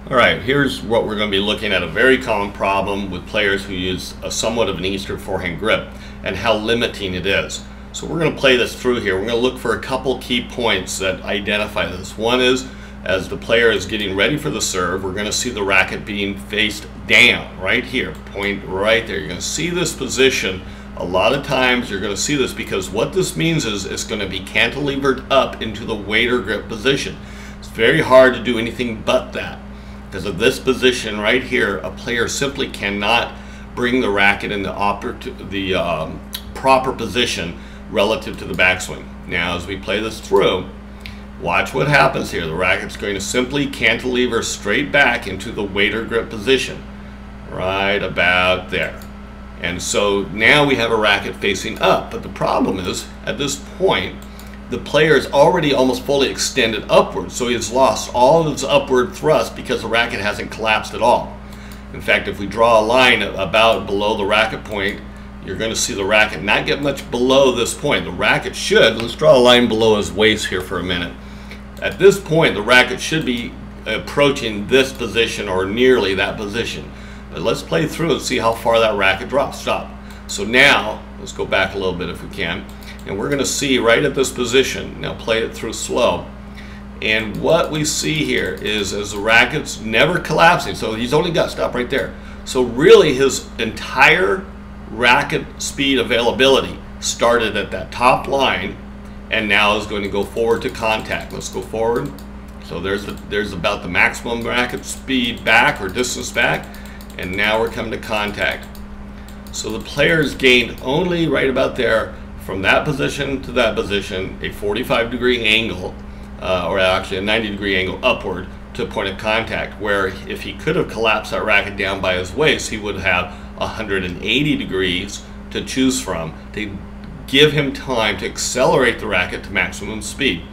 Alright, here's what we're going to be looking at, a very common problem with players who use a somewhat of an Eastern forehand grip and how limiting it is. So we're going to play this through here. We're going to look for a couple key points that identify this. One is, as the player is getting ready for the serve, we're going to see the racket being faced down right here, point right there. You're going to see this position. A lot of times you're going to see this because what this means is it's going to be cantilevered up into the waiter grip position. It's very hard to do anything but that. Because of this position right here, a player simply cannot bring the racket in the proper position relative to the backswing. Now, as we play this through, watch what happens here. The racket's going to simply cantilever straight back into the waiter grip position, right about there. And so now we have a racket facing up. But the problem is, at this point, the player is already almost fully extended upward, so he has lost all of his upward thrust because the racket hasn't collapsed at all. In fact, if we draw a line about below the racket point, you're going to see the racket not get much below this point. The racket should, let's draw a line below his waist here for a minute. At this point, the racket should be approaching this position or nearly that position. But let's play through and see how far that racket drops. Stop. So now, let's go back a little bit if we can. And we're going to see right at this position, now play it through slow, and what we see here is as the racket's never collapsing, so he's only got, stop right there. So really his entire racket speed availability started at that top line and now is going to go forward to contact. Let's go forward. So there's about the maximum racket speed back or distance back, and now we're coming to contact. So the player's gained only right about there, from that position to that position, a 45-degree angle, or actually a 90-degree angle upward to a point of contact, where if he could have collapsed that racket down by his waist, he would have 180 degrees to choose from to give him time to accelerate the racket to maximum speed.